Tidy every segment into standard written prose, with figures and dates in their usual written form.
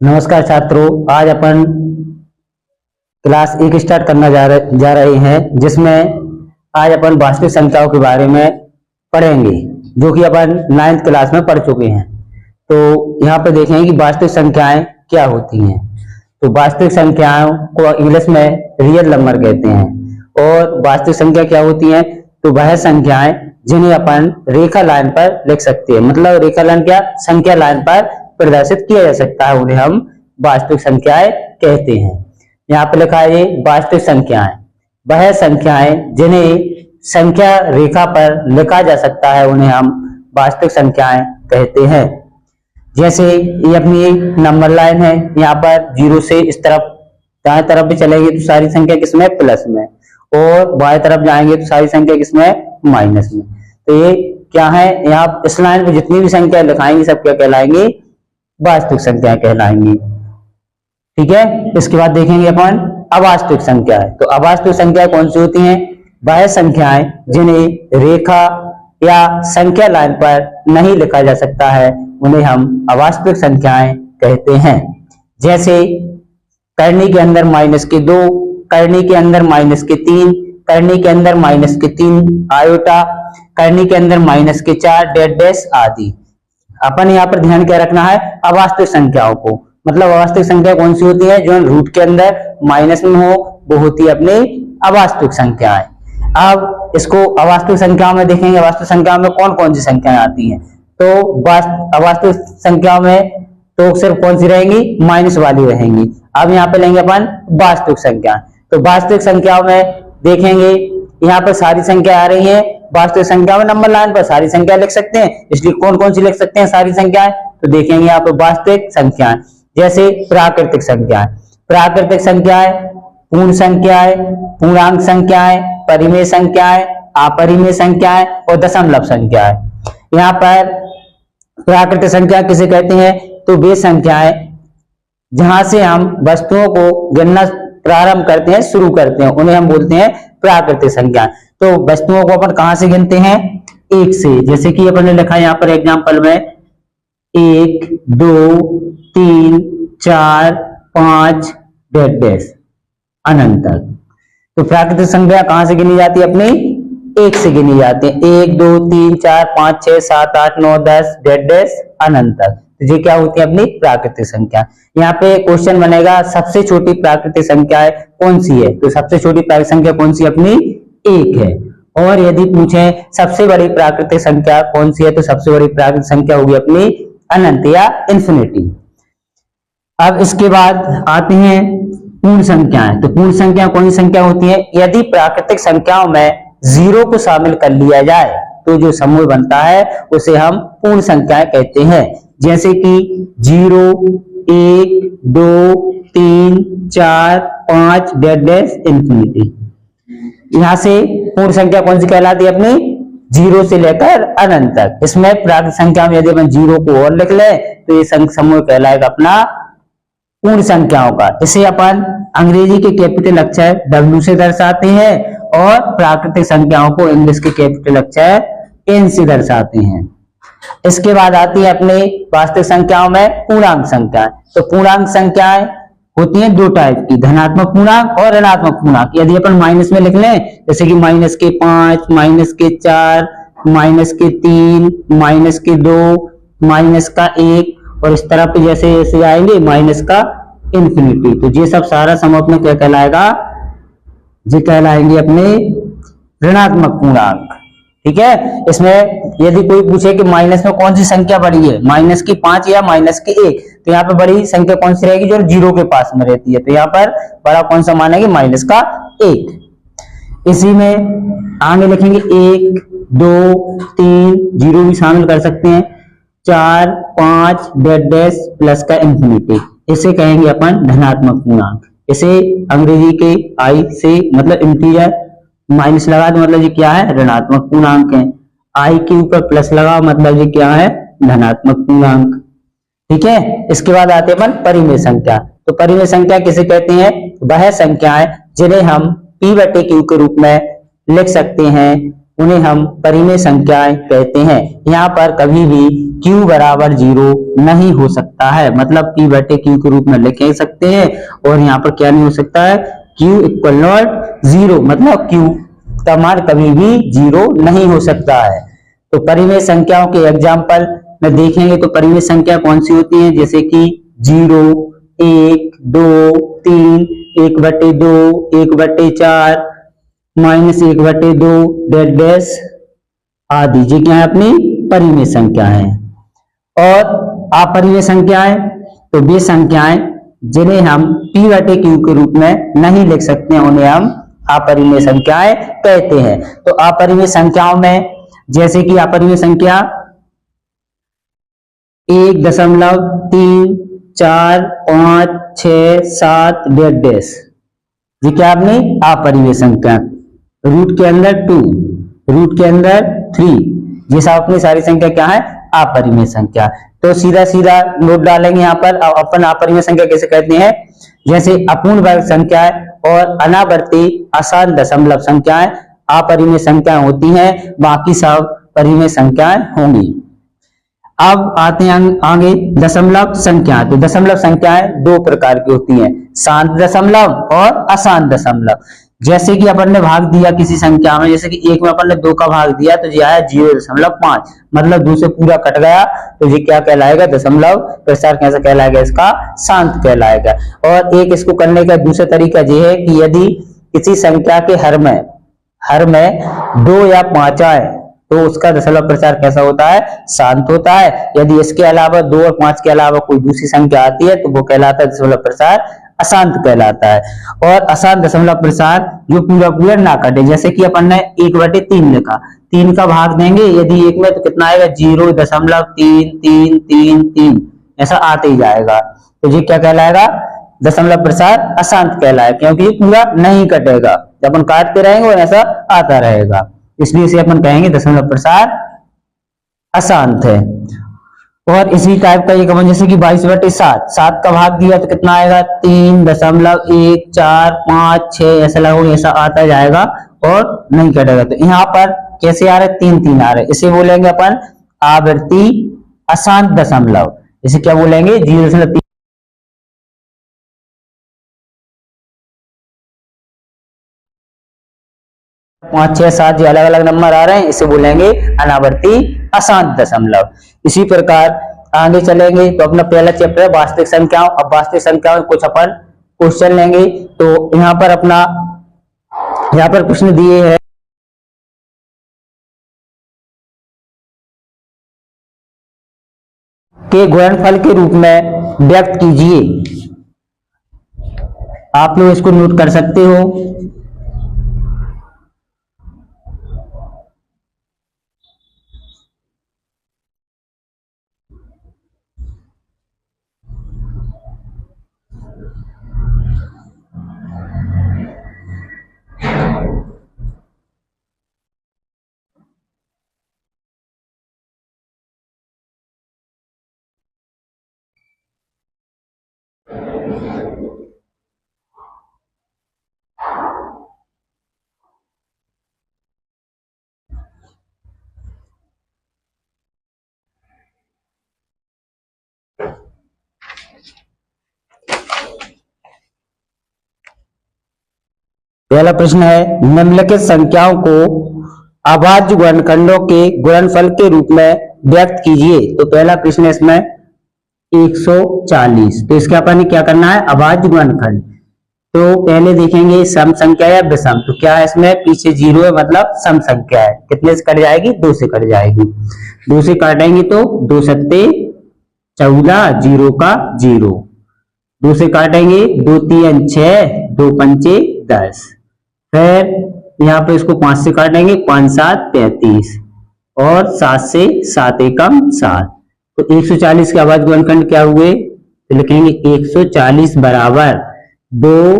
नमस्कार छात्रों, आज अपन क्लास 1 स्टार्ट करना जा रहे हैं, जिसमें आज अपन वास्तविक संख्याओं के बारे में पढ़ेंगे, जो कि अपन 9th क्लास में पढ़ चुके हैं। तो यहाँ पे देखेंगे कि वास्तविक संख्याएं क्या होती हैं। तो वास्तविक संख्याओं को इंग्लिश में रियल नंबर कहते हैं। और वास्तविक संख्या क्या होती है? तो वह संख्याएं जिन्हें अपन रेखा लाइन पर लिख सकते हैं। मतलब रेखा लाइन क्या? संख्या लाइन पर प्रदर्शित किया जा सकता है, उन्हें हम वास्तविक संख्याएं कहते हैं। यहाँ पे लिखा है वास्तविक संख्याएं, वह संख्याएं जिन्हें संख्या रेखा पर लिखा जा सकता है, उन्हें हम वास्तविक संख्याएं कहते हैं। जैसे ये अपनी नंबर लाइन है, यहाँ पर 0 से इस तरफ दाएं तरफ भी चलेगी तो सारी संख्या किसमें? प्लस में, और बाएं तरफ जाएंगे तो सारी संख्या किसमें? माइनस में। तो ये क्या है? यहाँ इस लाइन पे जितनी भी संख्या लिखाएंगी सब क्या कहलाएंगी? वास्तविक संख्या कहलाएंगी। ठीक है। इसके बाद देखेंगे अपन अवास्तविक संख्याएं। तो अवास्तविक संख्या कौन सी होती हैं? वह संख्याएं जिन्हें रेखा या संख्या लाइन पर नहीं लिखा जा सकता है, उन्हें हम अवास्तविक संख्याएं कहते हैं। जैसे करनी के अंदर -2, करनी के अंदर -3, करनी के अंदर -3 आयोटा, करनी के अंदर -4 डेड डैश आदि। अपन यहाँ पर ध्यान क्या रखना है? अवास्तविक संख्याओं को। मतलब अवास्तविक संख्या कौन सी होती है? जो रूट के अंदर माइनस में हो, वो होती है अपनी अवास्तविक संख्याएं। अब इसको अवास्तविक संख्याओं में देखेंगे, अवास्तविक संख्याओं में कौन कौन सी संख्याएं आती हैं। तो अवास्तविक संख्याओं में तो सिर्फ कौन सी रहेंगी? माइनस वाली रहेंगी। अब यहाँ पे लेंगे अपन वास्तविक संख्या। तो वास्तविक संख्याओं में देखेंगे, यहाँ पर सारी संख्या आ रही है। वास्तविक संख्या में नंबर लाइन पर सारी संख्या लिख सकते हैं, इसलिए कौन कौन सी लिख सकते हैं सारी संख्याएं? तो देखेंगे यहाँ पर वास्तविक संख्याएं, जैसे प्राकृतिक संख्याएं। प्राकृतिक संख्याएं पूर्ण संख्याएं, पूर्णांक संख्याएं, परिमेय संख्याएं, अपरिमेय संख्याएं और दशमलव संख्याएं। यहाँ पर प्राकृतिक संख्या किसे कहते हैं? तो वे संख्याएं जहां से हम वस्तुओं को गिनना प्रारंभ करते हैं, शुरू करते हैं, उन्हें हम बोलते हैं प्राकृतिक संख्या। तो वस्तुओं को अपन कहां से गिनते हैं? 1 से। जैसे कि अपन ने लिखा है यहाँ पर एग्जांपल में 1, 2, 3, 4, 5 डेड डैश अनंत तक। तो प्राकृतिक संख्या कहां से गिनी जाती है? अपनी 1 से गिनी जाती है। 1, 2, 3, 4, 5, 6, 7, 8, 9, 10 डेड डैश अनंत तक। तो ये क्या होती है? अपनी प्राकृतिक संख्या। यहाँ पे क्वेश्चन बनेगा सबसे छोटी प्राकृतिक संख्या कौन सी है? तो सबसे छोटी प्राकृतिक संख्या कौन सी? अपनी 1 है। और यदि पूछे सबसे बड़ी प्राकृतिक संख्या कौन सी है, तो सबसे बड़ी प्राकृतिक संख्या होगी अपनी अनंत या इन्फिनिटी। अब इसके बाद आते हैं पूर्ण संख्याएं। तो पूर्ण संख्या कौन सी संख्या होती है? यदि प्राकृतिक संख्याओं में 0 को शामिल कर लिया जाए तो जो समूह बनता है उसे हम पूर्ण संख्याएं कहते हैं। जैसे कि 0, 1, 2, 3, 4, 5 डेड डैश इन्फिनिटी। यहां से पूर्ण संख्या कौन सी कहलाती है? अपनी 0 से लेकर अनंत तक। इसमें प्राकृतिक संख्या में यदि अपन 0 को और लिख ले तो ये समूह कहलाएगा अपना पूर्ण संख्याओं का। इसे अपन अंग्रेजी के कैपिटल अक्षर W से दर्शाते हैं और प्राकृतिक संख्याओं को इंग्लिश के कैपिटल अक्षर N से दर्शाते हैं। इसके बाद आती है अपने वास्तविक संख्याओं में पूर्णांक संख्याएं। तो पूर्णांक संख्याएं होती हैं 2 टाइप की, धनात्मक पूर्णांक और ऋणात्मक पूर्णांक। यदि अपन माइनस में लिख लें, जैसे कि -5, -4, -3, -2, -1 और इस तरह पे जैसे जैसे आएंगे -इन्फिनिटी। तो ये सब सारा सम अपने क्या कहलाएगा? ये कहलाएंगे अपने ऋणात्मक पूर्णांक। ठीक है। इसमें यदि कोई पूछे कि माइनस में कौन सी संख्या बड़ी है, -5 या -1, तो यहाँ पर बड़ी संख्या कौन सी रहेगी? जो 0 के पास में रहती है। तो यहाँ पर बड़ा कौन सा मानेंगे? -1। इसी में आगे लिखेंगे 1, 2, 3, 0 भी शामिल कर सकते हैं, 4, 5 डेड डैश प्लस का इन्फिनिटी। इसे कहेंगे अपन धनात्मक पूर्णांक। इसे अंग्रेजी के I से मतलब इंटीजर माइनस लगा दो, मतलब ये क्या है? ऋणात्मक पूर्णांक है। I के ऊपर प्लस लगा, मतलब ये क्या है? धनात्मक पूर्णांक। ठीक है। इसके बाद आते हैं अपन परिमेय संख्या। तो परिमेय संख्या किसे कहते हैं? वह संख्याएं जिन्हें हम P/Q के रूप में लिख सकते हैं, उन्हें हम परिमेय संख्याएं कहते हैं। यहाँ पर कभी भी q बराबर 0 नहीं हो सकता है, मतलब p बटे q के रूप में लिख सकते हैं। और यहाँ पर क्या नहीं हो सकता है, q इक्वल नॉट 0, मतलब q का मान कभी भी 0 नहीं हो सकता है। तो परिमेय संख्याओं के एग्जाम्पल में देखेंगे तो परिमेय संख्या कौन सी होती है, जैसे कि 0, 1, 2, 3, 1/2, 1/4, -1/2, डैश डैश आदि, ये क्या है अपनी परिमेय संख्या है। और अपरिमेय संख्याएं, तो वे संख्याएं जिन्हें हम p बटे q के रूप में नहीं लिख सकते हैं, उन्हें हम अपरिमेय संख्याएं कहते हैं। तो अपरिमेय संख्याओं में जैसे कि अपरिमेय संख्या 1.3, 4, 5, 6, 7, डैश डैश, ये क्या आपने अपरिमेय संख्या। रूट के अंदर 2, रूट के अंदर 3, ये सब अपनी सारी संख्या क्या है, अपरिमेय संख्या। तो सीधा सीधा नोट डालेंगे यहाँ पर। अपन अपरिमेय संख्या कैसे कहते हैं, जैसे अपूर्ण वर्ग संख्याएं और अनावर्ती अशांत दशमलव संख्याएं अपरिमेय संख्याएं होती हैं, बाकी सब परिमेय संख्याएं होंगी। अब आते हैं आगे दशमलव संख्या। तो दशमलव संख्याएं दो प्रकार की होती हैं, शांत दशमलव और अशांत दशमलव। जैसे कि अपन ने भाग दिया किसी संख्या में, जैसे कि 1 में अपन ने 2 का भाग दिया तो ये आया 0.5, मतलब 2 से पूरा कट गया, तो ये क्या कहलाएगा, दशमलव प्रसार कैसा कहलाएगा, इसका शांत कहलाएगा। और एक इसको करने का दूसरा तरीका ये है कि यदि किसी संख्या के हर में 2 या 5 आए तो उसका दशमलव प्रसार कैसा होता है, शांत होता है। यदि इसके अलावा 2 और 5 के अलावा कोई दूसरी संख्या आती है तो वो कहलाता है दशमलव प्रसार अशांत कहलाता है। और अशांत दशमलव प्रसार जो पूरा पूरा ना कटे, जैसे कि अपन ने 1/3 लिखा, 3 का भाग देंगे यदि 1 में तो कितना आएगा, 0.33333, ऐसा आते ही जाएगा, तो ये क्या कहलाएगा, दशमलव प्रसार अशांत कहलाएगा, क्योंकि ये पूरा नहीं कटेगा, जब अपन काटते रहेंगे और ऐसा आता रहेगा, इसलिए इसे अपन कहेंगे दशमलव प्रसार अशांत है। और इसी टाइप का एक जैसे कि 22/7, 7 का भाग दिया तो कितना आएगा, 3.14556, ऐसा लगभग ऐसा आता जाएगा और नहीं कटेगा। तो यहाँ पर कैसे आ रहा है, 3 आ रहे, इसे बोलेंगे अपन आवर्ती अशांत दशमलव। इसे क्या बोलेंगे, 0.3। 5, 6, 7 अलग अलग नंबर आ रहे हैं, इसे बोलेंगे अनावर्ती अशांत दशमलव। इसी प्रकार आगे चलेंगे तो अपना पहला चैप्टर है वास्तविक संख्याओं। अब वास्तविक संख्याओं में कुछ अपन क्वेश्चन लेंगे। तो यहाँ पर प्रश्न दिए हैं के गुणनफल के रूप में व्यक्त कीजिए। आप लोग इसको नोट कर सकते हो। पहला प्रश्न है, निम्नलिखित संख्याओं को अभाज्य गुणनखंडों के गुणनफल के रूप में व्यक्त कीजिए। तो पहला प्रश्न है इसमें 140। तो इसके अपन क्या करना है, अभाज्य गुणनखंड। तो पहले देखेंगे सम संख्या या विषम। तो क्या है इसमें, पीछे 0 है, मतलब सम संख्या है। कितने से कट जाएगी, 2 से कट जाएगी। 2 से काटेंगे तो 2 सत्ते 14, 0 का 0। 2 से काटेंगे 2 3 6, 2 पंचे 10। फिर यहाँ पे इसको 5 से काटेंगे, 5 7 33 और 7 से 7 एकम 7। तो 140 के अभाज्य गुणनखंड क्या हुए, तो लिखेंगे 140 बराबर 2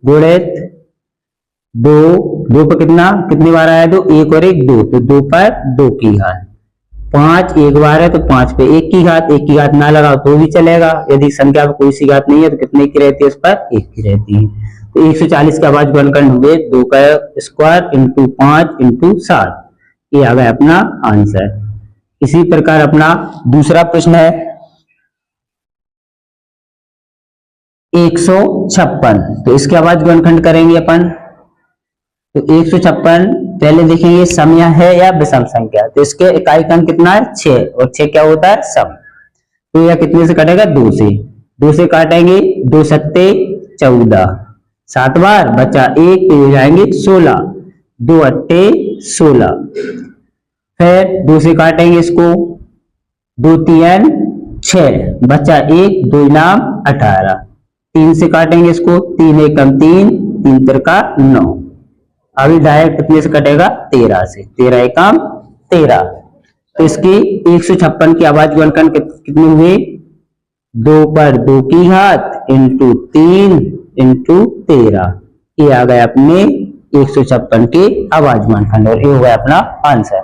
गुणित 2, 2 पर कितनी बार आया, 2, 1 और 1 2, तो 2 पर 2 की घात। 5 एक बार है तो 5 पे 1 की घात, 1 की घात ना लगाओ तो भी चलेगा। यदि संख्या पर कोई सी घात नहीं है तो कितने की रहती है, उस पर 1 की रहती है। तो 140 का अभाज्य गुणनखंड हुए 2 का स्क्वायर इंटू 5 इंटू 7। ये आ गया अपना आंसर। इसी प्रकार अपना दूसरा प्रश्न है 156। तो इसके अभाज्य गुणनखंड करेंगे अपन। तो 156 पहले देखेंगे सम है या विषम संख्या। तो इसके इकाई अंक कितना है 6 और 6 क्या होता है सम। तो यह कितने से कटेगा 2 से। 2 से काटेंगे 2 सत्ते 14, 7 बार बचा 1 तो हो जाएंगे 16, 2 अट्टे 16। फिर 2 से काटेंगे इसको 2 तीन 6 बचा 1 2 नाम 18। 3 से काटेंगे इसको 3 एकम 3 3 तिरका 9। अभी डायरेक्ट कितने से कटेगा 13 से। 13 एकम 13। तो इसकी 156 की अभाज्य गुणनखंड कितने हुए 2 पर 2 की घात इंटू 3 इंटू 13। ये आ गए अपने 156 के अभाज्य गुणनखंड और ये हो गया अपना आंसर।